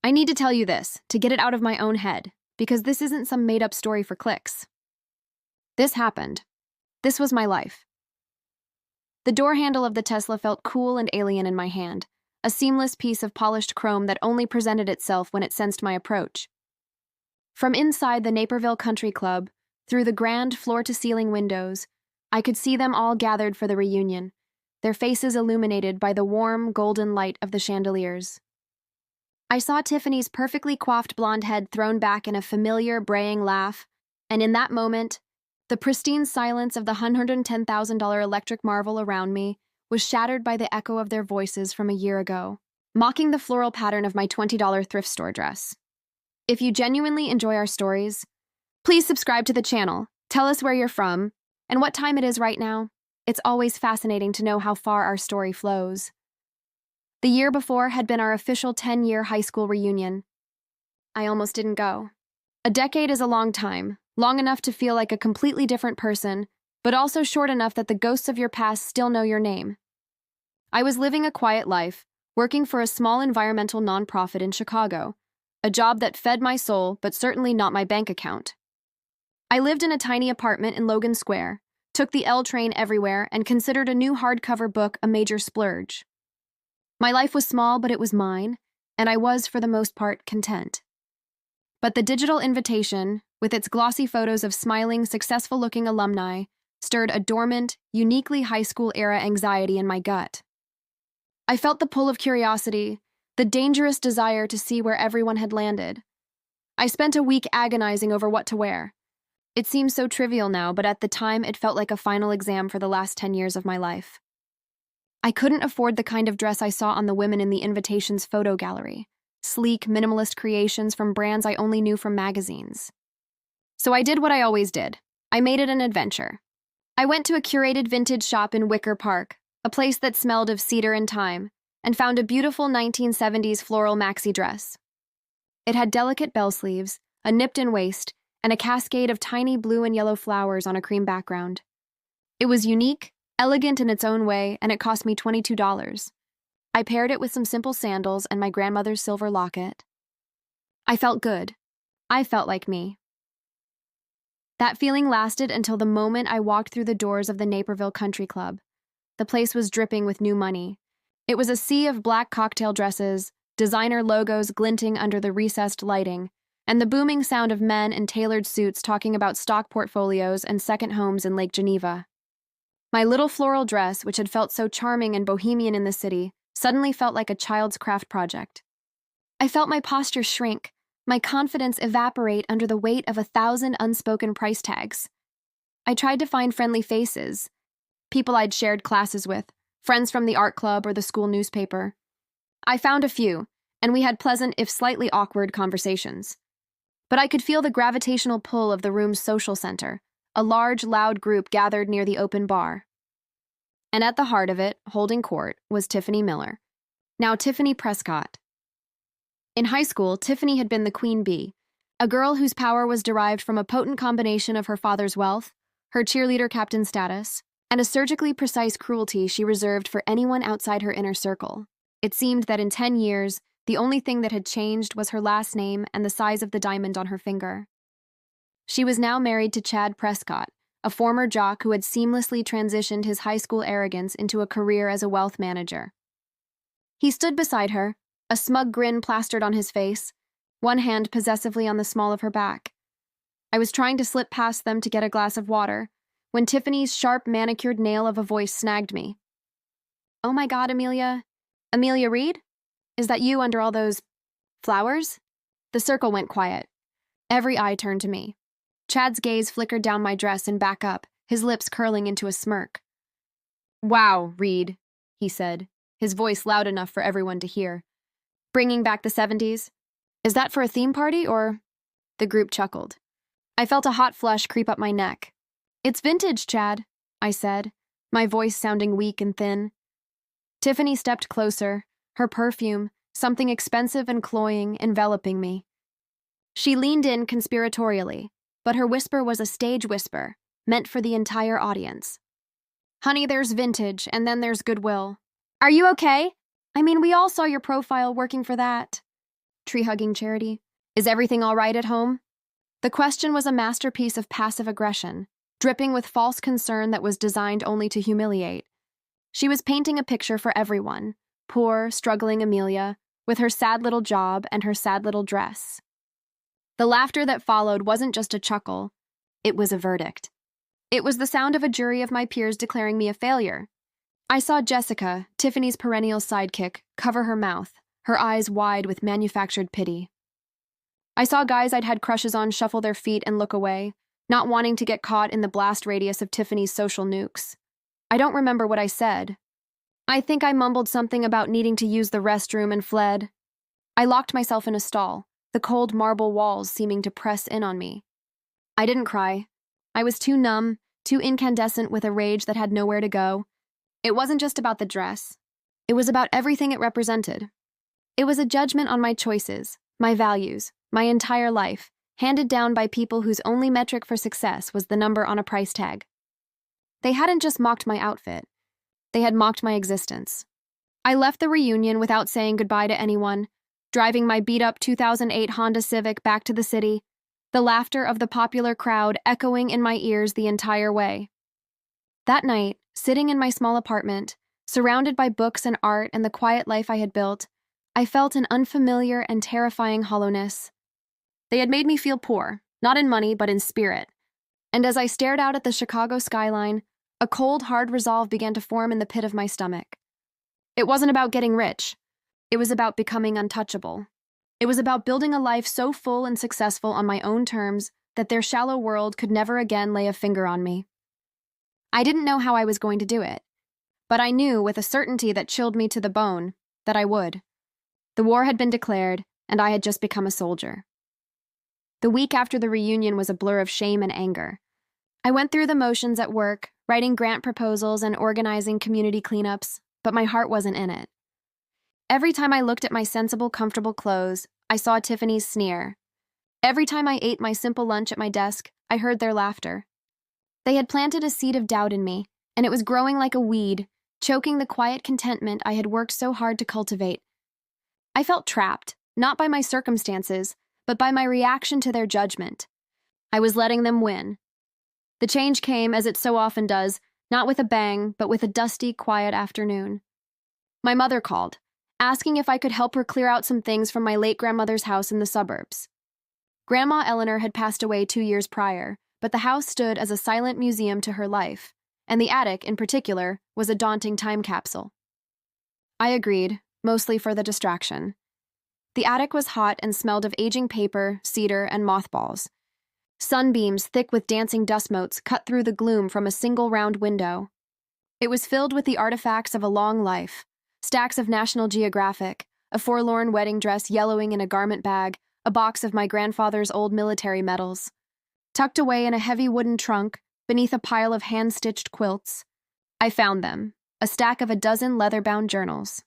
I need to tell you this to get it out of my own head, because this isn't some made-up story for clicks. This happened. This was my life. The door handle of the Tesla felt cool and alien in my hand, a seamless piece of polished chrome that only presented itself when it sensed my approach. From inside the Naperville Country Club, through the grand floor-to-ceiling windows, I could see them all gathered for the reunion, their faces illuminated by the warm, golden light of the chandeliers. I saw Tiffany's perfectly coiffed blonde head thrown back in a familiar, braying laugh, and in that moment, the pristine silence of the $110,000 electric marvel around me was shattered by the echo of their voices from a year ago, mocking the floral pattern of my $20 thrift store dress. If you genuinely enjoy our stories, please subscribe to the channel, tell us where you're from, and what time it is right now. It's always fascinating to know how far our story flows. The year before had been our official 10-year high school reunion. I almost didn't go. A decade is a long time, long enough to feel like a completely different person, but also short enough that the ghosts of your past still know your name. I was living a quiet life, working for a small environmental nonprofit in Chicago, a job that fed my soul but certainly not my bank account. I lived in a tiny apartment in Logan Square, took the L train everywhere, and considered a new hardcover book a major splurge. My life was small, but it was mine, and I was, for the most part, content. But the digital invitation, with its glossy photos of smiling, successful-looking alumni, stirred a dormant, uniquely high school-era anxiety in my gut. I felt the pull of curiosity, the dangerous desire to see where everyone had landed. I spent a week agonizing over what to wear. It seems so trivial now, but at the time it felt like a final exam for the last 10 years of my life. I couldn't afford the kind of dress I saw on the women in the invitation's photo gallery, sleek, minimalist creations from brands I only knew from magazines. So I did what I always did. I made it an adventure. I went to a curated vintage shop in Wicker Park, a place that smelled of cedar and thyme, and found a beautiful 1970s floral maxi dress. It had delicate bell sleeves, a nipped-in waist, and a cascade of tiny blue and yellow flowers on a cream background. It was unique, elegant in its own way, and it cost me $22. I paired it with some simple sandals and my grandmother's silver locket. I felt good. I felt like me. That feeling lasted until the moment I walked through the doors of the Naperville Country Club. The place was dripping with new money. It was a sea of black cocktail dresses, designer logos glinting under the recessed lighting, and the booming sound of men in tailored suits talking about stock portfolios and second homes in Lake Geneva. My little floral dress, which had felt so charming and bohemian in the city, suddenly felt like a child's craft project. I felt my posture shrink, my confidence evaporate under the weight of 1,000 unspoken price tags. I tried to find friendly faces, people I'd shared classes with, friends from the art club or the school newspaper. I found a few, and we had pleasant, if slightly awkward, conversations. But I could feel the gravitational pull of the room's social center, a large, loud group gathered near the open bar. And at the heart of it, holding court, was Tiffany Miller, now Tiffany Prescott. In high school, Tiffany had been the queen bee, a girl whose power was derived from a potent combination of her father's wealth, her cheerleader captain status, and a surgically precise cruelty she reserved for anyone outside her inner circle. It seemed that in 10 years, the only thing that had changed was her last name and the size of the diamond on her finger. She was now married to Chad Prescott, a former jock who had seamlessly transitioned his high school arrogance into a career as a wealth manager. He stood beside her, a smug grin plastered on his face, one hand possessively on the small of her back. I was trying to slip past them to get a glass of water, when Tiffany's sharp, manicured nail of a voice snagged me. "Oh my God, Amelia. Amelia Reed? Is that you under all those flowers?" The circle went quiet. Every eye turned to me. Chad's gaze flickered down my dress and back up, his lips curling into a smirk. "Wow, Reed," he said, his voice loud enough for everyone to hear. "Bringing back the 70s? Is that for a theme party, or—" The group chuckled. I felt a hot flush creep up my neck. "It's vintage, Chad," I said, my voice sounding weak and thin. Tiffany stepped closer, her perfume, something expensive and cloying, enveloping me. She leaned in conspiratorially, but her whisper was a stage whisper, meant for the entire audience. "Honey, there's vintage, and then there's goodwill. Are you okay? I mean, we all saw your profile working for that." tree-hugging Charity. Is everything all right at home? The question was a masterpiece of passive aggression, dripping with false concern that was designed only to humiliate. She was painting a picture for everyone, poor, struggling Amelia, with her sad little job and her sad little dress. The laughter that followed wasn't just a chuckle, it was a verdict. It was the sound of a jury of my peers declaring me a failure. I saw Jessica, Tiffany's perennial sidekick, cover her mouth, her eyes wide with manufactured pity. I saw guys I'd had crushes on shuffle their feet and look away, not wanting to get caught in the blast radius of Tiffany's social nukes. I don't remember what I said. I think I mumbled something about needing to use the restroom and fled. I locked myself in a stall, the cold marble walls seeming to press in on me. I didn't cry. I was too numb, too incandescent with a rage that had nowhere to go. It wasn't just about the dress. It was about everything it represented. It was a judgment on my choices, my values, my entire life, handed down by people whose only metric for success was the number on a price tag. They hadn't just mocked my outfit. They had mocked my existence. I left the reunion without saying goodbye to anyone, driving my beat-up 2008 Honda Civic back to the city, the laughter of the popular crowd echoing in my ears the entire way. That night, sitting in my small apartment, surrounded by books and art and the quiet life I had built, I felt an unfamiliar and terrifying hollowness. They had made me feel poor, not in money but in spirit. And as I stared out at the Chicago skyline, a cold, hard resolve began to form in the pit of my stomach. It wasn't about getting rich. It was about becoming untouchable. It was about building a life so full and successful on my own terms that their shallow world could never again lay a finger on me. I didn't know how I was going to do it, but I knew with a certainty that chilled me to the bone that I would. The war had been declared, and I had just become a soldier. The week after the reunion was a blur of shame and anger. I went through the motions at work, writing grant proposals and organizing community cleanups, but my heart wasn't in it. Every time I looked at my sensible, comfortable clothes, I saw Tiffany's sneer. Every time I ate my simple lunch at my desk, I heard their laughter. They had planted a seed of doubt in me, and it was growing like a weed, choking the quiet contentment I had worked so hard to cultivate. I felt trapped, not by my circumstances, but by my reaction to their judgment. I was letting them win. The change came, as it so often does, not with a bang, but with a dusty, quiet afternoon. My mother called, asking if I could help her clear out some things from my late grandmother's house in the suburbs. Grandma Eleanor had passed away 2 years prior, but the house stood as a silent museum to her life, and the attic, in particular, was a daunting time capsule. I agreed, mostly for the distraction. The attic was hot and smelled of aging paper, cedar, and mothballs. Sunbeams thick with dancing dust motes cut through the gloom from a single round window. It was filled with the artifacts of a long life, stacks of National Geographic, a forlorn wedding dress yellowing in a garment bag, a box of my grandfather's old military medals. Tucked away in a heavy wooden trunk, beneath a pile of hand-stitched quilts, I found them, a stack of a dozen leather-bound journals.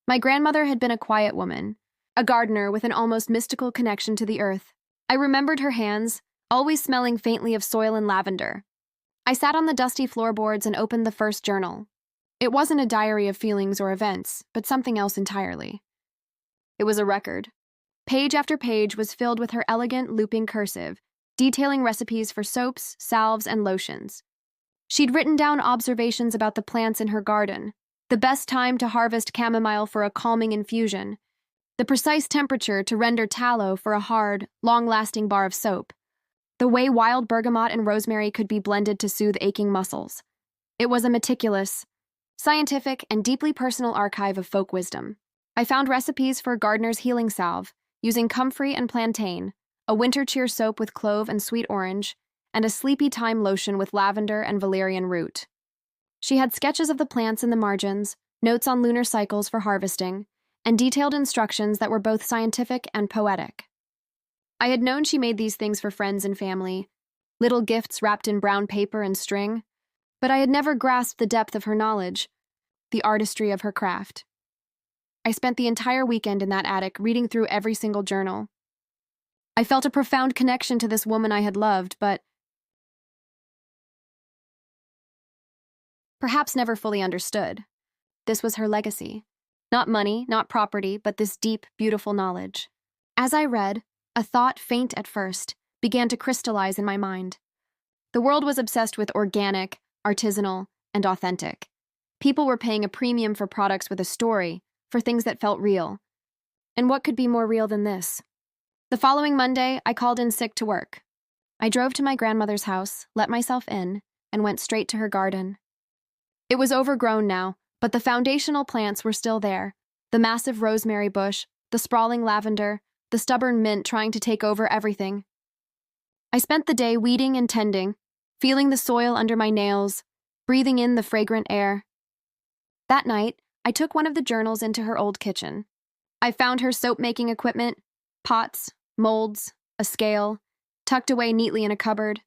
My grandmother had been a quiet woman, a gardener with an almost mystical connection to the earth. I remembered her hands, always smelling faintly of soil and lavender. I sat on the dusty floorboards and opened the first journal. It wasn't a diary of feelings or events, but something else entirely. It was a record. Page after page was filled with her elegant, looping cursive, detailing recipes for soaps, salves, and lotions. She'd written down observations about the plants in her garden, the best time to harvest chamomile for a calming infusion, the precise temperature to render tallow for a hard, long-lasting bar of soap, the way wild bergamot and rosemary could be blended to soothe aching muscles. It was a meticulous, scientific, and deeply personal archive of folk wisdom. I found recipes for gardener's healing salve, using comfrey and plantain, a winter cheer soap with clove and sweet orange, and a sleepy time lotion with lavender and valerian root. She had sketches of the plants in the margins, notes on lunar cycles for harvesting, and detailed instructions that were both scientific and poetic. I had known she made these things for friends and family, little gifts wrapped in brown paper and string, but I had never grasped the depth of her knowledge, the artistry of her craft. I spent the entire weekend in that attic reading through every single journal. I felt a profound connection to this woman I had loved, but perhaps never fully understood. This was her legacy. Not money, not property, but this deep, beautiful knowledge. As I read, a thought, faint at first, began to crystallize in my mind. The world was obsessed with organic, artisanal, and authentic. People were paying a premium for products with a story, for things that felt real. And what could be more real than this? The following Monday, I called in sick to work. I drove to my grandmother's house, let myself in, and went straight to her garden. It was overgrown now, but the foundational plants were still there. The massive rosemary bush, the sprawling lavender, the stubborn mint trying to take over everything. I spent the day weeding and tending, feeling the soil under my nails, breathing in the fragrant air. That night, I took one of the journals into her old kitchen. I found her soap-making equipment, pots, molds, a scale, tucked away neatly in a cupboard.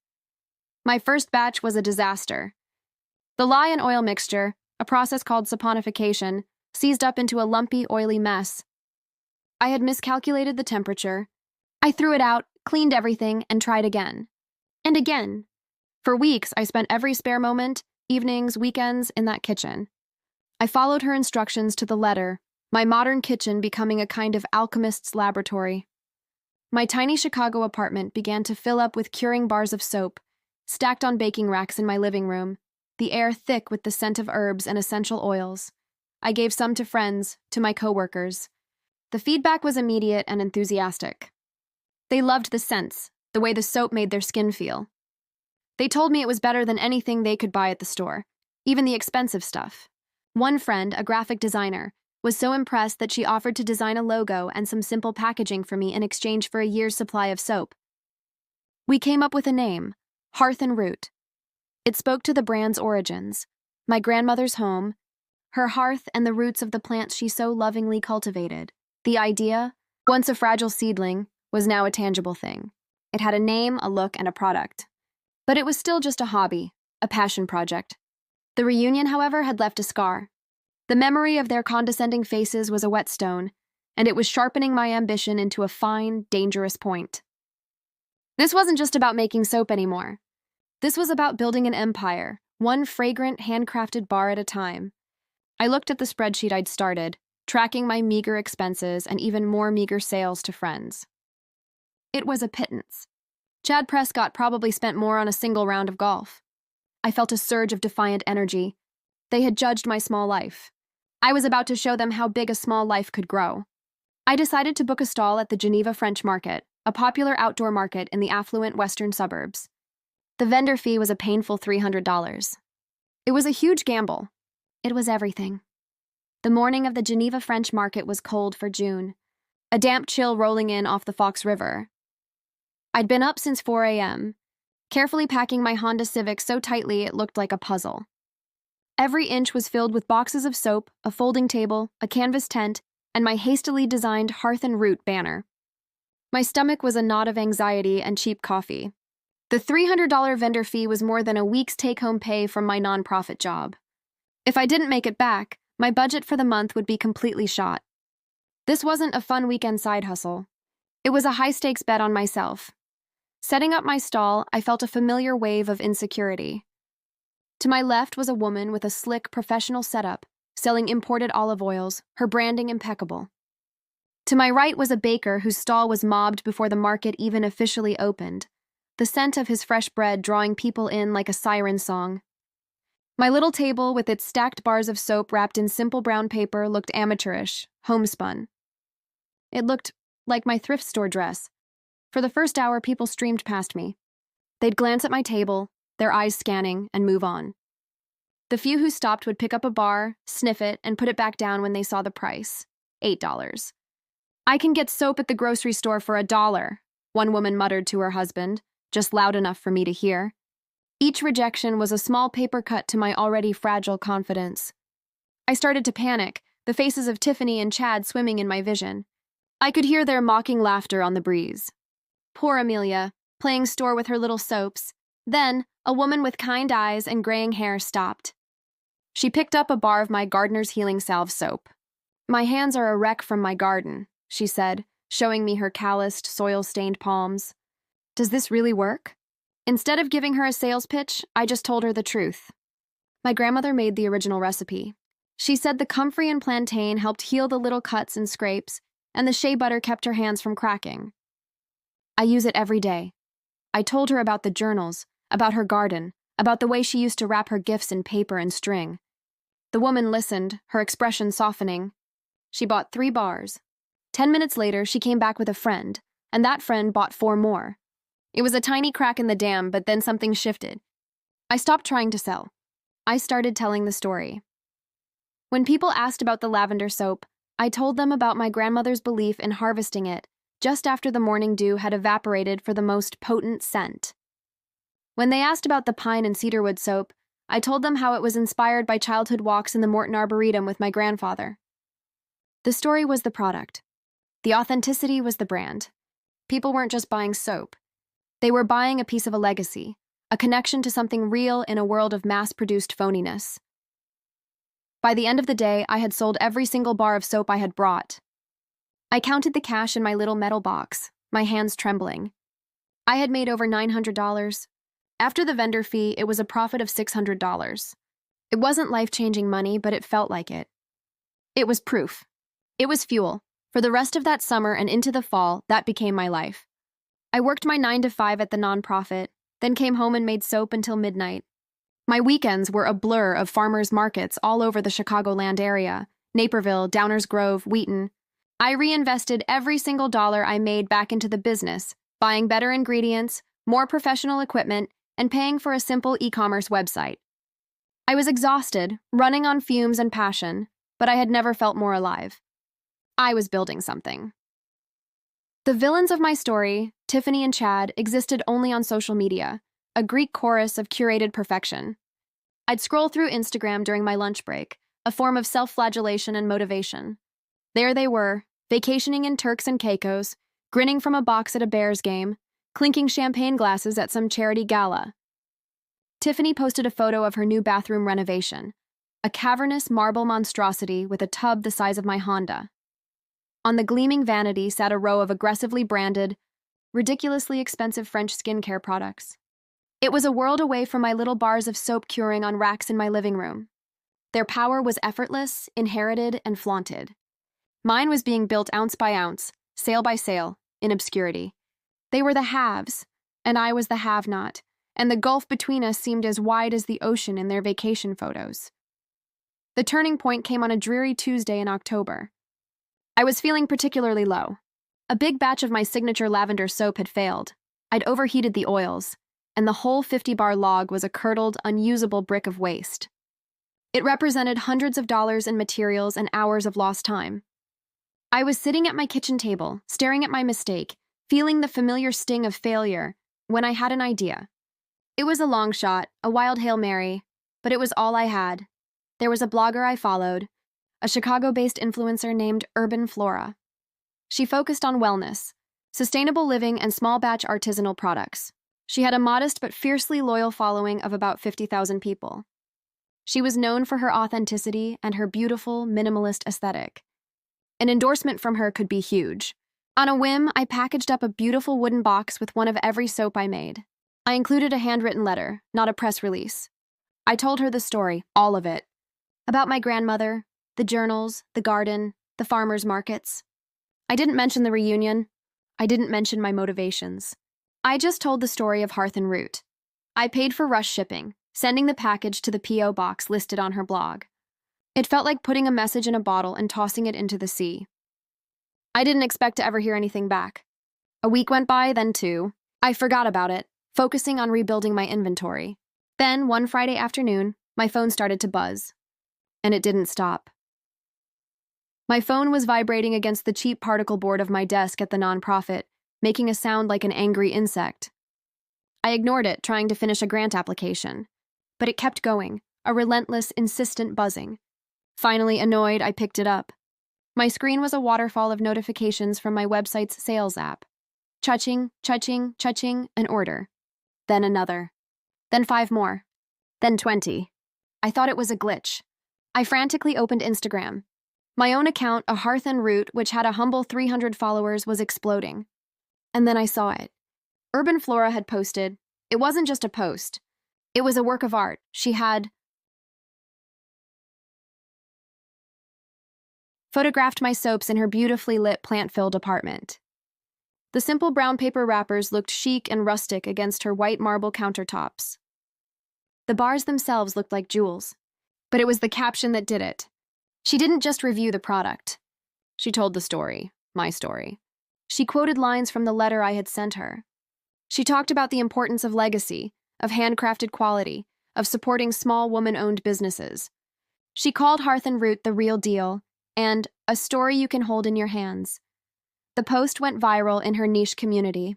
My first batch was a disaster. The lye and oil mixture, a process called saponification, seized up into a lumpy, oily mess. I had miscalculated the temperature. I threw it out, cleaned everything, and tried again. And again. For weeks, I spent every spare moment, evenings, weekends, in that kitchen. I followed her instructions to the letter, my modern kitchen becoming a kind of alchemist's laboratory. My tiny Chicago apartment began to fill up with curing bars of soap, stacked on baking racks in my living room, the air thick with the scent of herbs and essential oils. I gave some to friends, to my coworkers. The feedback was immediate and enthusiastic. They loved the scents, the way the soap made their skin feel. They told me it was better than anything they could buy at the store, even the expensive stuff. One friend, a graphic designer, was so impressed that she offered to design a logo and some simple packaging for me in exchange for a year's supply of soap. We came up with a name, Hearth Root. It spoke to the brand's origins, my grandmother's home, her hearth and the roots of the plants she so lovingly cultivated. The idea, once a fragile seedling, was now a tangible thing. It had a name, a look, and a product. But it was still just a hobby, a passion project. The reunion, however, had left a scar. The memory of their condescending faces was a whetstone, and it was sharpening my ambition into a fine, dangerous point. This wasn't just about making soap anymore. This was about building an empire, one fragrant, handcrafted bar at a time. I looked at the spreadsheet I'd started, tracking my meager expenses and even more meager sales to friends. It was a pittance. Chad Prescott probably spent more on a single round of golf. I felt a surge of defiant energy. They had judged my small life. I was about to show them how big a small life could grow. I decided to book a stall at the Geneva French Market, a popular outdoor market in the affluent western suburbs. The vendor fee was a painful $300. It was a huge gamble. It was everything. The morning of the Geneva French Market was cold for June, a damp chill rolling in off the Fox River. I'd been up since 4 a.m., carefully packing my Honda Civic so tightly it looked like a puzzle. Every inch was filled with boxes of soap, a folding table, a canvas tent, and my hastily designed Hearth Root banner. My stomach was a knot of anxiety and cheap coffee. The $300 vendor fee was more than a week's take-home pay from my nonprofit job. If I didn't make it back, my budget for the month would be completely shot. This wasn't a fun weekend side hustle. It was a high-stakes bet on myself. Setting up my stall, I felt a familiar wave of insecurity. To my left was a woman with a slick, professional setup, selling imported olive oils, her branding impeccable. To my right was a baker whose stall was mobbed before the market even officially opened, the scent of his fresh bread drawing people in like a siren song. My little table, with its stacked bars of soap wrapped in simple brown paper, looked amateurish, homespun. It looked like my thrift store dress. For the first hour, people streamed past me. They'd glance at my table, their eyes scanning, and move on. The few who stopped would pick up a bar, sniff it, and put it back down when they saw the price, $8. "I can get soap at the grocery store for $1, one woman muttered to her husband, just loud enough for me to hear. Each rejection was a small paper cut to my already fragile confidence. I started to panic, the faces of Tiffany and Chad swimming in my vision. I could hear their mocking laughter on the breeze. Poor Amelia, playing store with her little soaps. Then, a woman with kind eyes and graying hair stopped. She picked up a bar of my Gardener's Healing Salve soap. "My hands are a wreck from my garden," she said, showing me her calloused, soil-stained palms. "Does this really work?" Instead of giving her a sales pitch, I just told her the truth. My grandmother made the original recipe. She said the comfrey and plantain helped heal the little cuts and scrapes, and the shea butter kept her hands from cracking. I use it every day. I told her about the journals, about her garden, about the way she used to wrap her gifts in paper and string. The woman listened, her expression softening. She bought 3 bars. 10 minutes later, she came back with a friend, and that friend bought 4 more. It was a tiny crack in the dam, but then something shifted. I stopped trying to sell. I started telling the story. When people asked about the lavender soap, I told them about my grandmother's belief in harvesting it just after the morning dew had evaporated for the most potent scent. When they asked about the pine and cedarwood soap, I told them how it was inspired by childhood walks in the Morton Arboretum with my grandfather. The story was the product. The authenticity was the brand. People weren't just buying soap. They were buying a piece of a legacy, a connection to something real in a world of mass-produced phoniness. By the end of the day, I had sold every single bar of soap I had brought. I counted the cash in my little metal box, my hands trembling. I had made over $900. After the vendor fee, it was a profit of $600. It wasn't life-changing money, but it felt like it. It was proof. It was fuel. For the rest of that summer and into the fall, that became my life. I worked my 9 to 5 at the nonprofit, then came home and made soap until midnight. My weekends were a blur of farmers' markets all over the Chicagoland area, Naperville, Downers Grove, Wheaton. I reinvested every single dollar I made back into the business, buying better ingredients, more professional equipment, and paying for a simple e-commerce website. I was exhausted, running on fumes and passion, but I had never felt more alive. I was building something. The villains of my story, Tiffany and Chad, existed only on social media, a Greek chorus of curated perfection. I'd scroll through Instagram during my lunch break, a form of self-flagellation and motivation. There they were, vacationing in Turks and Caicos, grinning from a box at a Bears game, clinking champagne glasses at some charity gala. Tiffany posted a photo of her new bathroom renovation, a cavernous marble monstrosity with a tub the size of my Honda. On the gleaming vanity sat a row of aggressively branded, ridiculously expensive French skincare products. It was a world away from my little bars of soap curing on racks in my living room. Their power was effortless, inherited, and flaunted. Mine was being built ounce by ounce, sale by sale, in obscurity. They were the haves, and I was the have-not, and the gulf between us seemed as wide as the ocean in their vacation photos. The turning point came on a dreary Tuesday in October. I was feeling particularly low. A big batch of my signature lavender soap had failed. I'd overheated the oils, and the whole 50-bar log was a curdled, unusable brick of waste. It represented hundreds of dollars in materials and hours of lost time. I was sitting at my kitchen table, staring at my mistake, feeling the familiar sting of failure, when I had an idea. It was a long shot, a wild Hail Mary, but it was all I had. There was a blogger I followed, a Chicago-based influencer named Urban Flora. She focused on wellness, sustainable living, and small-batch artisanal products. She had a modest but fiercely loyal following of about 50,000 people. She was known for her authenticity and her beautiful, minimalist aesthetic. An endorsement from her could be huge. On a whim, I packaged up a beautiful wooden box with one of every soap I made. I included a handwritten letter, not a press release. I told her the story, all of it. About my grandmother, the journals, the garden, the farmers' markets. I didn't mention the reunion. I didn't mention my motivations. I just told the story of Hearth Root. I paid for rush shipping, sending the package to the P.O. box listed on her blog. It felt like putting a message in a bottle and tossing it into the sea. I didn't expect to ever hear anything back. A week went by, then 2. I forgot about it, focusing on rebuilding my inventory. Then, one Friday afternoon, my phone started to buzz. And it didn't stop. My phone was vibrating against the cheap particle board of my desk at the nonprofit, making a sound like an angry insect. I ignored it, trying to finish a grant application. But it kept going, a relentless, insistent buzzing. Finally, annoyed, I picked it up. My screen was a waterfall of notifications from my website's sales app. Cha-ching, cha-ching, cha-ching, an order. Then another. Then 5 more. Then 20. I thought it was a glitch. I frantically opened Instagram. My own account, a Hearth Root, which had a humble 300 followers, was exploding. And then I saw it. Urban Flora had posted. It wasn't just a post. It was a work of art. She had photographed my soaps in her beautifully lit plant-filled apartment. The simple brown paper wrappers looked chic and rustic against her white marble countertops. The bars themselves looked like jewels, but it was the caption that did it. She didn't just review the product. She told the story, my story. She quoted lines from the letter I had sent her. She talked about the importance of legacy, of handcrafted quality, of supporting small woman-owned businesses. She called Hearth Root the real deal and a story you can hold in your hands. The post went viral in her niche community.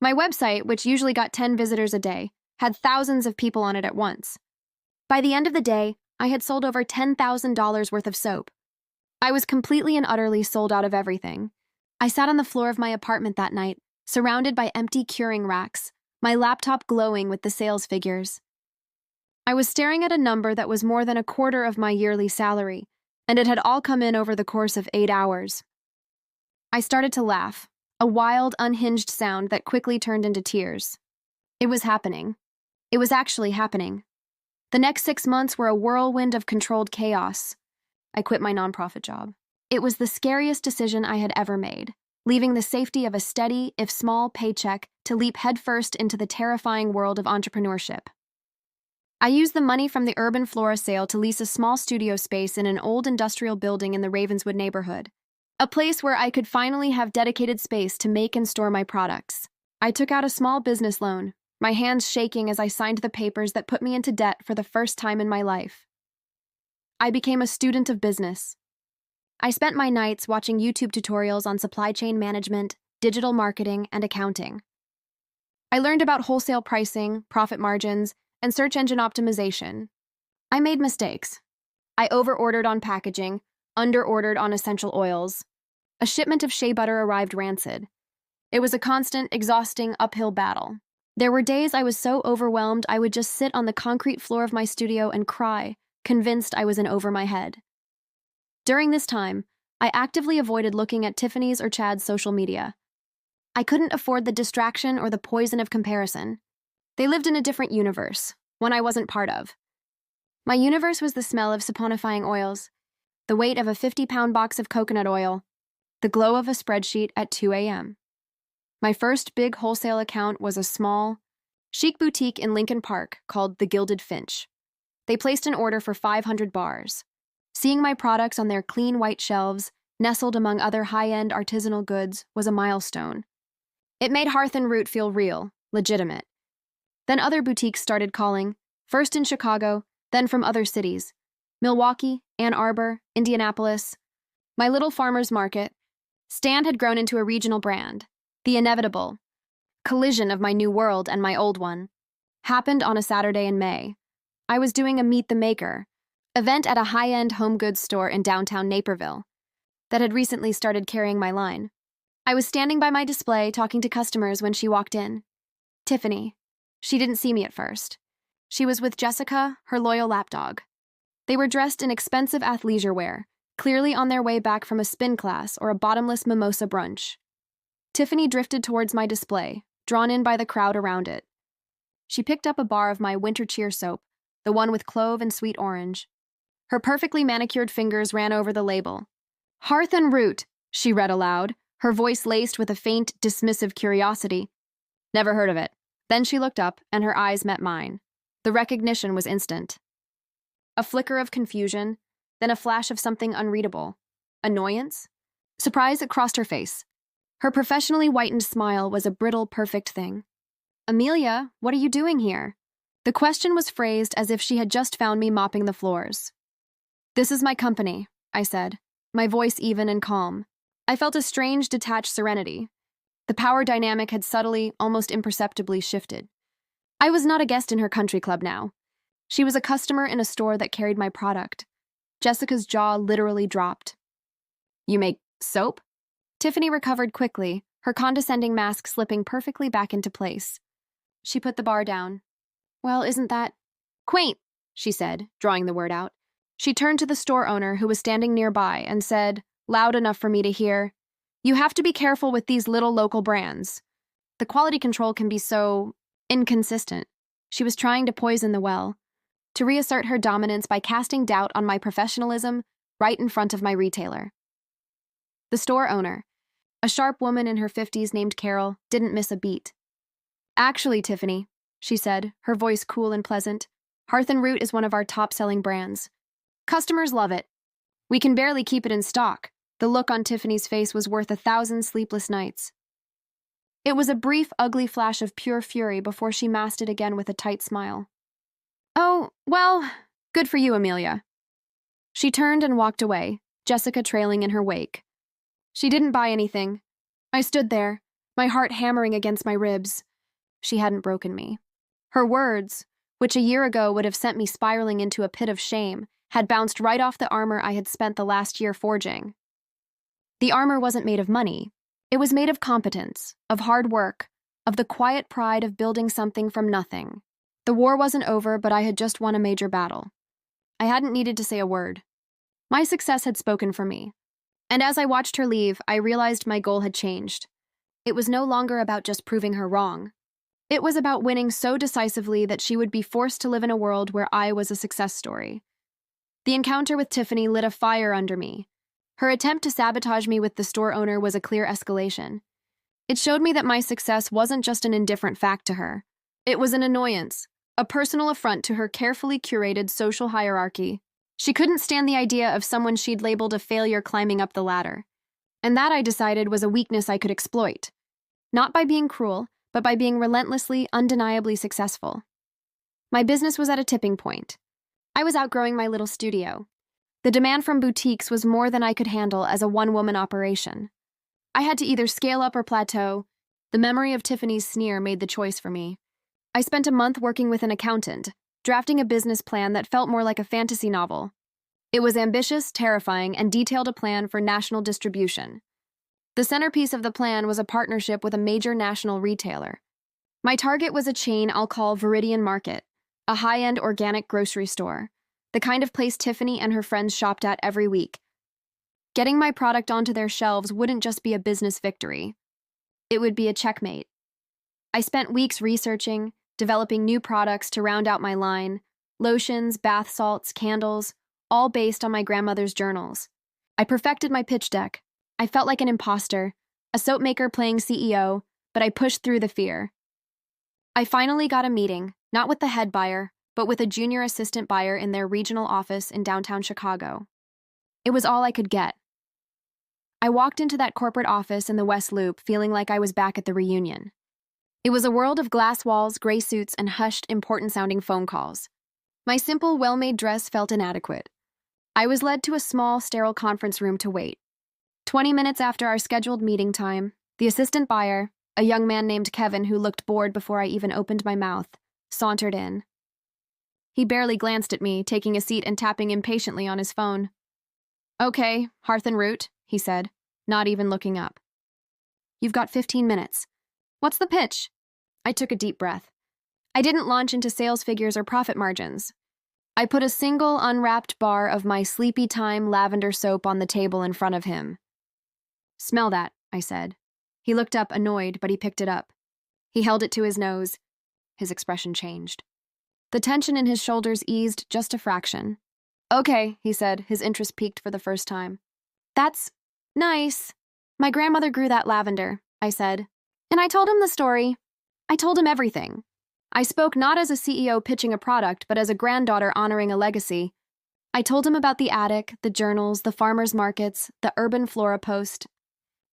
My website, which usually got 10 visitors a day, had thousands of people on it at once. By the end of the day, I had sold over $10,000 worth of soap. I was completely and utterly sold out of everything. I sat on the floor of my apartment that night, surrounded by empty curing racks, my laptop glowing with the sales figures. I was staring at a number that was more than a quarter of my yearly salary, and it had all come in over the course of 8 hours. I started to laugh, a wild, unhinged sound that quickly turned into tears. It was happening. It was actually happening. The next 6 months were a whirlwind of controlled chaos. I quit my nonprofit job. It was the scariest decision I had ever made, leaving the safety of a steady, if small, paycheck to leap headfirst into the terrifying world of entrepreneurship. I used the money from the urban flora sale to lease a small studio space in an old industrial building in the Ravenswood neighborhood, a place where I could finally have dedicated space to make and store my products. I took out a small business loan, my hands shaking as I signed the papers that put me into debt for the first time in my life. I became a student of business. I spent my nights watching YouTube tutorials on supply chain management, digital marketing, and accounting. I learned about wholesale pricing, profit margins, and search engine optimization. I made mistakes. I overordered on packaging, underordered on essential oils. A shipment of shea butter arrived rancid. It was a constant, exhausting, uphill battle. There were days I was so overwhelmed I would just sit on the concrete floor of my studio and cry, convinced I was in over my head. During this time, I actively avoided looking at Tiffany's or Chad's social media. I couldn't afford the distraction or the poison of comparison. They lived in a different universe, one I wasn't part of. My universe was the smell of saponifying oils, the weight of a 50-pound box of coconut oil, the glow of a spreadsheet at 2 a.m. My first big wholesale account was a small, chic boutique in Lincoln Park called The Gilded Finch. They placed an order for 500 bars. Seeing my products on their clean white shelves, nestled among other high-end artisanal goods, was a milestone. It made Hearth Root feel real, legitimate. Then other boutiques started calling, first in Chicago, then from other cities. Milwaukee, Ann Arbor, Indianapolis. My little farmer's market stand had grown into a regional brand. The inevitable collision of my new world and my old one happened on a Saturday in May. I was doing a Meet the Maker event at a high-end home goods store in downtown Naperville that had recently started carrying my line. I was standing by my display talking to customers when she walked in. Tiffany. She didn't see me at first. She was with Jessica, her loyal lapdog. They were dressed in expensive athleisure wear, clearly on their way back from a spin class or a bottomless mimosa brunch. Tiffany drifted towards my display, drawn in by the crowd around it. She picked up a bar of my winter cheer soap, the one with clove and sweet orange. Her perfectly manicured fingers ran over the label. Hearth Root, she read aloud, her voice laced with a faint, dismissive curiosity. Never heard of it. Then she looked up, and her eyes met mine. The recognition was instant. A flicker of confusion, then a flash of something unreadable. Annoyance? Surprise crossed her face. Her professionally whitened smile was a brittle, perfect thing. Amelia, what are you doing here? The question was phrased as if she had just found me mopping the floors. This is my company, I said, my voice even and calm. I felt a strange, detached serenity. The power dynamic had subtly, almost imperceptibly shifted. I was not a guest in her country club now. She was a customer in a store that carried my product. Jessica's jaw literally dropped. You make soap? Tiffany recovered quickly, her condescending mask slipping perfectly back into place. She put the bar down. Well, isn't that quaint, she said, drawing the word out. She turned to the store owner who was standing nearby and said, loud enough for me to hear, you have to be careful with these little local brands. The quality control can be so inconsistent. She was trying to poison the well, to reassert her dominance by casting doubt on my professionalism, right in front of my retailer. The store owner, a sharp woman in her 50s named Carol, didn't miss a beat. "Actually, Tiffany," she said, her voice cool and pleasant, "Hearth Root is one of our top-selling brands. Customers love it. We can barely keep it in stock." The look on Tiffany's face was worth 1,000 sleepless nights. It was a brief, ugly flash of pure fury before she masked it again with a tight smile. "Oh, well, good for you, Amelia." She turned and walked away, Jessica trailing in her wake. She didn't buy anything. I stood there, my heart hammering against my ribs. She hadn't broken me. Her words, which a year ago would have sent me spiraling into a pit of shame, had bounced right off the armor I had spent the last year forging. The armor wasn't made of money. It was made of competence, of hard work, of the quiet pride of building something from nothing. The war wasn't over, but I had just won a major battle. I hadn't needed to say a word. My success had spoken for me. And as I watched her leave, I realized my goal had changed. It was no longer about just proving her wrong. It was about winning so decisively that she would be forced to live in a world where I was a success story. The encounter with Tiffany lit a fire under me. Her attempt to sabotage me with the store owner was a clear escalation. It showed me that my success wasn't just an indifferent fact to her. It was an annoyance, a personal affront to her carefully curated social hierarchy. She couldn't stand the idea of someone she'd labeled a failure climbing up the ladder. And that, I decided, was a weakness I could exploit. Not by being cruel, but by being relentlessly, undeniably successful. My business was at a tipping point. I was outgrowing my little studio. The demand from boutiques was more than I could handle as a one-woman operation. I had to either scale up or plateau. The memory of Tiffany's sneer made the choice for me. I spent a month working with an accountant, drafting a business plan that felt more like a fantasy novel. It was ambitious, terrifying, and detailed a plan for national distribution. The centerpiece of the plan was a partnership with a major national retailer. My target was a chain I'll call Viridian Market, a high-end organic grocery store, the kind of place Tiffany and her friends shopped at every week. Getting my product onto their shelves wouldn't just be a business victory. It would be a checkmate. I spent weeks researching, developing new products to round out my line, lotions, bath salts, candles, all based on my grandmother's journals. I perfected my pitch deck. I felt like an imposter, a soap maker playing CEO, but I pushed through the fear. I finally got a meeting, not with the head buyer, but with a junior assistant buyer in their regional office in downtown Chicago. It was all I could get. I walked into that corporate office in the West Loop feeling like I was back at the reunion. It was a world of glass walls, gray suits, and hushed, important-sounding phone calls. My simple, well-made dress felt inadequate. I was led to a small, sterile conference room to wait. 20 minutes after our scheduled meeting time, the assistant buyer, a young man named Kevin who looked bored before I even opened my mouth, sauntered in. He barely glanced at me, taking a seat and tapping impatiently on his phone. "Okay, Hearth Root," he said, not even looking up. "You've got 15 minutes. What's the pitch?" I took a deep breath. I didn't launch into sales figures or profit margins. I put a single unwrapped bar of my Sleepy Time lavender soap on the table in front of him. "Smell that," I said. He looked up, annoyed, but he picked it up. He held it to his nose. His expression changed. The tension in his shoulders eased just a fraction. "Okay," he said, his interest piqued for the first time. "That's nice. My grandmother grew that lavender," I said. And I told him the story. I told him everything. I spoke not as a CEO pitching a product, but as a granddaughter honoring a legacy. I told him about the attic, the journals, the farmers' markets, the urban flora post.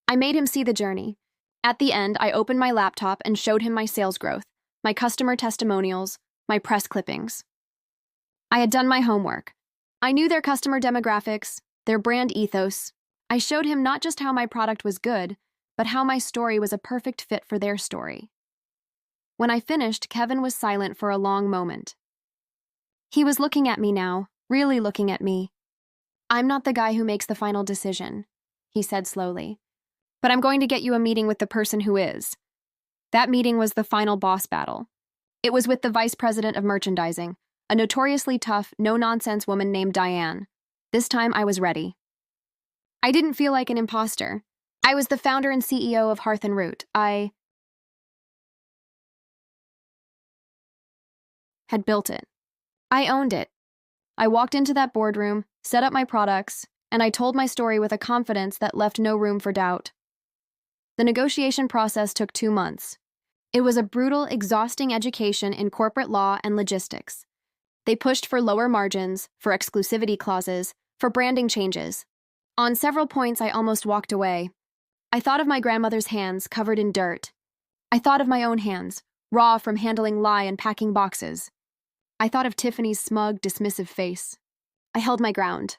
I made him see the journey. At the end, I opened my laptop and showed him my sales growth, my customer testimonials, my press clippings. I had done my homework. I knew their customer demographics, their brand ethos. I showed him not just how my product was good, but how my story was a perfect fit for their story. When I finished, Kevin was silent for a long moment. He was looking at me now, really looking at me. "I'm not the guy who makes the final decision," he said slowly. "But I'm going to get you a meeting with the person who is." That meeting was the final boss battle. It was with the vice president of merchandising, a notoriously tough, no-nonsense woman named Diane. This time I was ready. I didn't feel like an imposter. I was the founder and CEO of Hearth Root. I had built it. I owned it. I walked into that boardroom, set up my products, and I told my story with a confidence that left no room for doubt. The negotiation process took 2 months. It was a brutal, exhausting education in corporate law and logistics. They pushed for lower margins, for exclusivity clauses, for branding changes. On several points, I almost walked away. I thought of my grandmother's hands covered in dirt. I thought of my own hands, raw from handling lye and packing boxes. I thought of Tiffany's smug, dismissive face. I held my ground.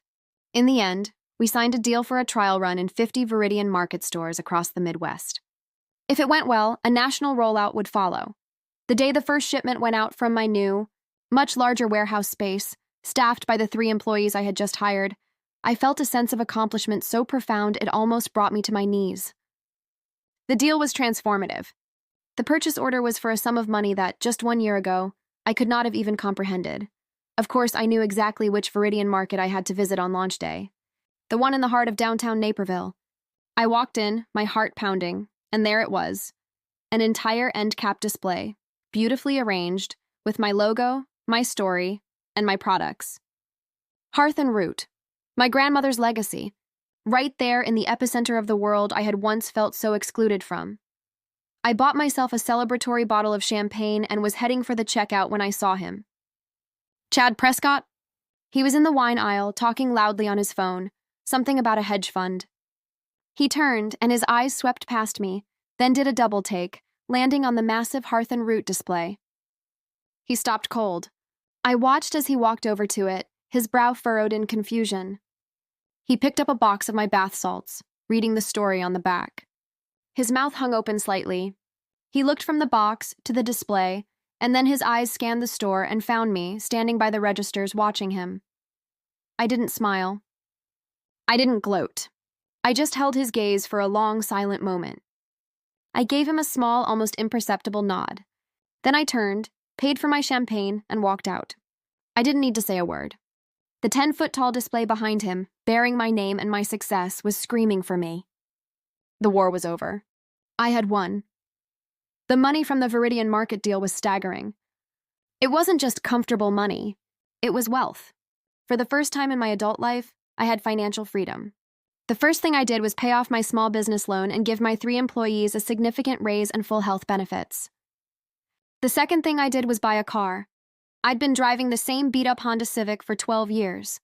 In the end, we signed a deal for a trial run in 50 Viridian Market stores across the Midwest. If it went well, a national rollout would follow. The day the first shipment went out from my new, much larger warehouse space, staffed by the 3 employees I had just hired, I felt a sense of accomplishment so profound it almost brought me to my knees. The deal was transformative. The purchase order was for a sum of money that, just 1 year ago, I could not have even comprehended. Of course, I knew exactly which Viridian market I had to visit on launch day. The one in the heart of downtown Naperville. I walked in, my heart pounding, and there it was. An entire end cap display, beautifully arranged, with my logo, my story, and my products. Hearth Root, my grandmother's legacy, right there in the epicenter of the world I had once felt so excluded from. I bought myself a celebratory bottle of champagne and was heading for the checkout when I saw him. Chad Prescott? He was in the wine aisle, talking loudly on his phone, something about a hedge fund. He turned, and his eyes swept past me, then did a double take, landing on the massive Hearth Root display. He stopped cold. I watched as he walked over to it, his brow furrowed in confusion. He picked up a box of my bath salts, reading the story on the back. His mouth hung open slightly. He looked from the box to the display, and then his eyes scanned the store and found me, standing by the registers, watching him. I didn't smile. I didn't gloat. I just held his gaze for a long, silent moment. I gave him a small, almost imperceptible nod. Then I turned, paid for my champagne, and walked out. I didn't need to say a word. The 10-foot-tall display behind him, bearing my name and my success, was screaming for me. The war was over. I had won. The money from the Viridian market deal was staggering. It wasn't just comfortable money. It was wealth. For the first time in my adult life, I had financial freedom. The first thing I did was pay off my small business loan and give my 3 employees a significant raise and full health benefits. The second thing I did was buy a car. I'd been driving the same beat-up Honda Civic for 12 years.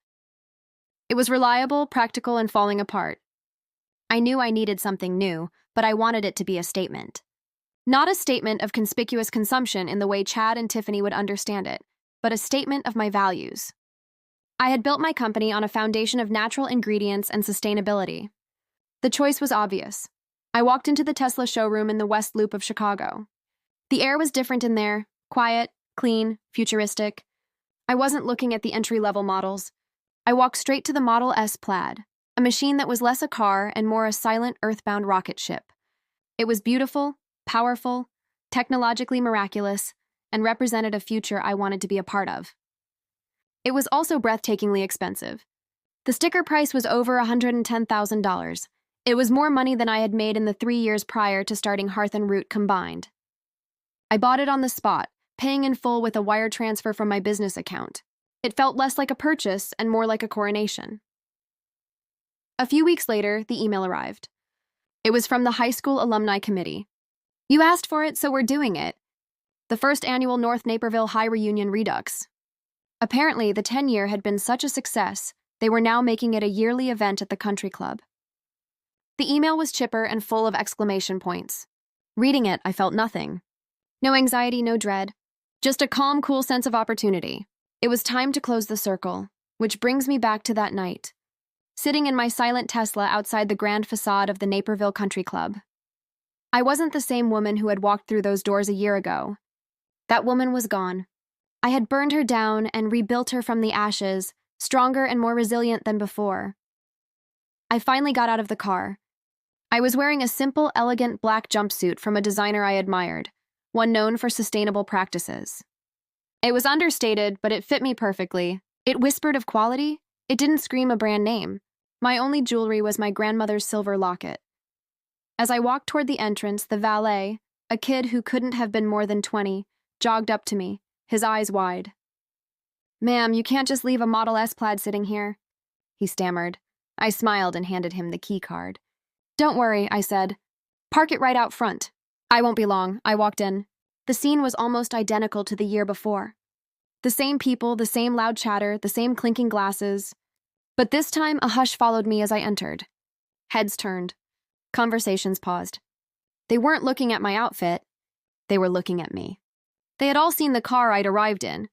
It was reliable, practical, and falling apart. I knew I needed something new, but I wanted it to be a statement. Not a statement of conspicuous consumption in the way Chad and Tiffany would understand it, but a statement of my values. I had built my company on a foundation of natural ingredients and sustainability. The choice was obvious. I walked into the Tesla showroom in the West Loop of Chicago. The air was different in there, quiet, clean, futuristic. I wasn't looking at the entry-level models. I walked straight to the Model S Plaid, a machine that was less a car and more a silent, earthbound rocket ship. It was beautiful, powerful, technologically miraculous, and represented a future I wanted to be a part of. It was also breathtakingly expensive. The sticker price was over $110,000. It was more money than I had made in the 3 years prior to starting Hearth Root combined. I bought it on the spot, paying in full with a wire transfer from my business account. It felt less like a purchase and more like a coronation. A few weeks later, the email arrived. It was from the high school alumni committee. "You asked for it, so we're doing it. The first annual North Naperville High Reunion Redux." Apparently, the 10-year had been such a success, they were now making it a yearly event at the country club. The email was chipper and full of exclamation points. Reading it, I felt nothing. No anxiety, no dread. Just a calm, cool sense of opportunity. It was time to close the circle, which brings me back to that night. Sitting in my silent Tesla outside the grand facade of the Naperville Country Club. I wasn't the same woman who had walked through those doors a year ago. That woman was gone. I had burned her down and rebuilt her from the ashes, stronger and more resilient than before. I finally got out of the car. I was wearing a simple, elegant black jumpsuit from a designer I admired, one known for sustainable practices. It was understated, but it fit me perfectly. It whispered of quality. It didn't scream a brand name. My only jewelry was my grandmother's silver locket. As I walked toward the entrance, the valet, a kid who couldn't have been more than 20, jogged up to me, his eyes wide. "Ma'am, you can't just leave a Model S Plaid sitting here," he stammered. I smiled and handed him the key card. Don't worry, I said. Park it right out front. I won't be long. I walked in. The scene was almost identical to the year before. The same people, the same loud chatter, the same clinking glasses. But this time, a hush followed me as I entered. Heads turned. Conversations paused. They weren't looking at my outfit. They were looking at me. They had all seen the car I'd arrived in.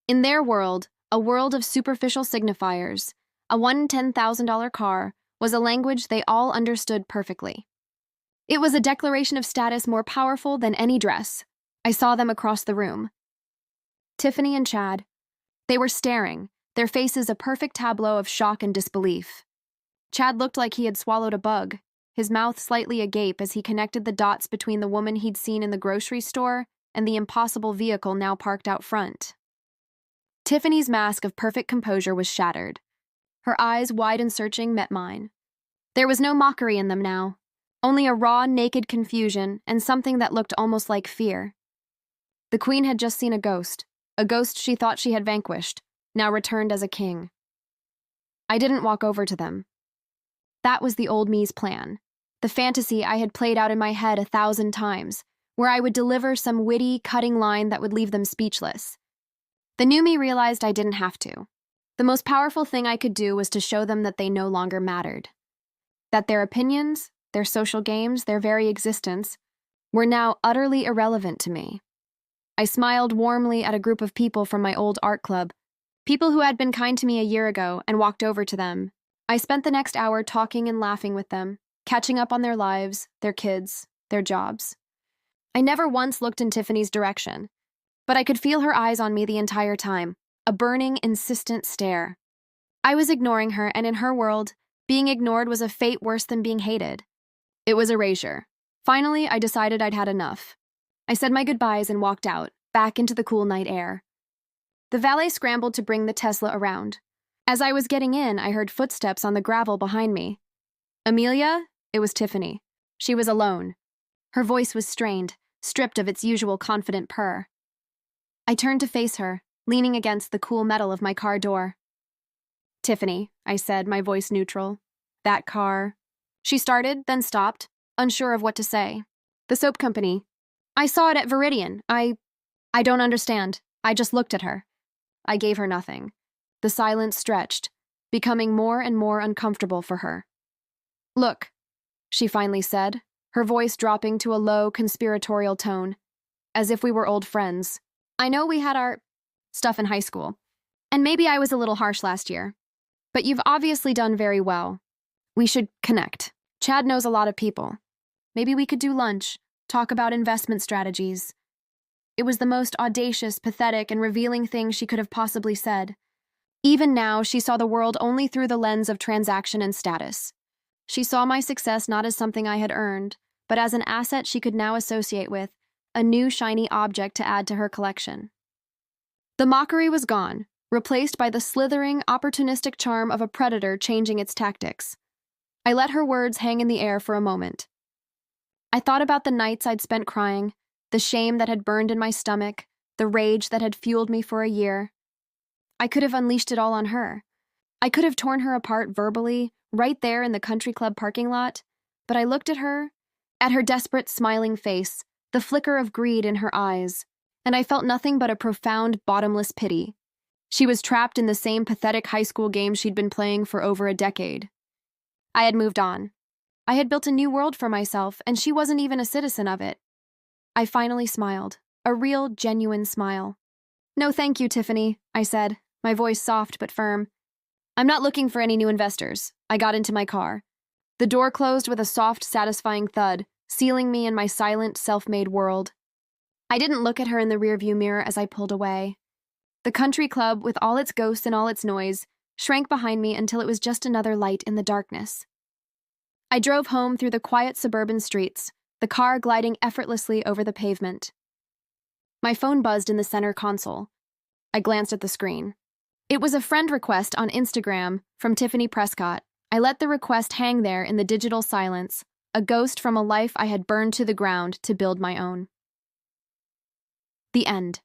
In their world, a world of superficial signifiers, a $110,000 car was a language they all understood perfectly. It was a declaration of status more powerful than any dress. I saw them across the room. Tiffany and Chad. They were staring, their faces a perfect tableau of shock and disbelief. Chad looked like he had swallowed a bug, his mouth slightly agape as he connected the dots between the woman he'd seen in the grocery store and the impossible vehicle now parked out front. Tiffany's mask of perfect composure was shattered. Her eyes, wide and searching, met mine. There was no mockery in them now, only a raw, naked confusion and something that looked almost like fear. The queen had just seen a ghost she thought she had vanquished, now returned as a king. I didn't walk over to them. That was the old me's plan, the fantasy I had played out in my head 1,000 times, where I would deliver some witty, cutting line that would leave them speechless. The new me realized I didn't have to. The most powerful thing I could do was to show them that they no longer mattered. That their opinions, their social games, their very existence, were now utterly irrelevant to me. I smiled warmly at a group of people from my old art club, people who had been kind to me a year ago, and walked over to them. I spent the next hour talking and laughing with them, catching up on their lives, their kids, their jobs. I never once looked in Tiffany's direction, but I could feel her eyes on me the entire time, a burning, insistent stare. I was ignoring her, and in her world, being ignored was a fate worse than being hated. It was erasure. Finally, I decided I'd had enough. I said my goodbyes and walked out, back into the cool night air. The valet scrambled to bring the Tesla around. As I was getting in, I heard footsteps on the gravel behind me. Amelia? It was Tiffany. She was alone. Her voice was strained, stripped of its usual confident purr. I turned to face her, leaning against the cool metal of my car door. Tiffany, I said, my voice neutral. That car. She started, then stopped, unsure of what to say. The soap company. I saw it at Viridian. I don't understand. I just looked at her. I gave her nothing. The silence stretched, becoming more and more uncomfortable for her. Look, she finally said, her voice dropping to a low, conspiratorial tone, as if we were old friends. I know we had our stuff in high school, and maybe I was a little harsh last year, but you've obviously done very well. We should connect. Chad knows a lot of people. Maybe we could do lunch, talk about investment strategies. It was the most audacious, pathetic, and revealing thing she could have possibly said. Even now, she saw the world only through the lens of transaction and status. She saw my success not as something I had earned, but as an asset she could now associate with, a new shiny object to add to her collection. The mockery was gone, replaced by the slithering, opportunistic charm of a predator changing its tactics. I let her words hang in the air for a moment. I thought about the nights I'd spent crying, the shame that had burned in my stomach, the rage that had fueled me for a year. I could have unleashed it all on her. I could have torn her apart verbally, right there in the country club parking lot, but I looked at her desperate, smiling face, the flicker of greed in her eyes, and I felt nothing but a profound, bottomless pity. She was trapped in the same pathetic high school game she'd been playing for over a decade. I had moved on. I had built a new world for myself, and she wasn't even a citizen of it. I finally smiled, a real, genuine smile. No thank you, Tiffany, I said, my voice soft but firm. I'm not looking for any new investors. I got into my car. The door closed with a soft, satisfying thud, sealing me in my silent, self-made world. I didn't look at her in the rearview mirror as I pulled away. The country club, with all its ghosts and all its noise, shrank behind me until it was just another light in the darkness. I drove home through the quiet suburban streets, the car gliding effortlessly over the pavement. My phone buzzed in the center console. I glanced at the screen. It was a friend request on Instagram from Tiffany Prescott. I let the request hang there in the digital silence, a ghost from a life I had burned to the ground to build my own. The end.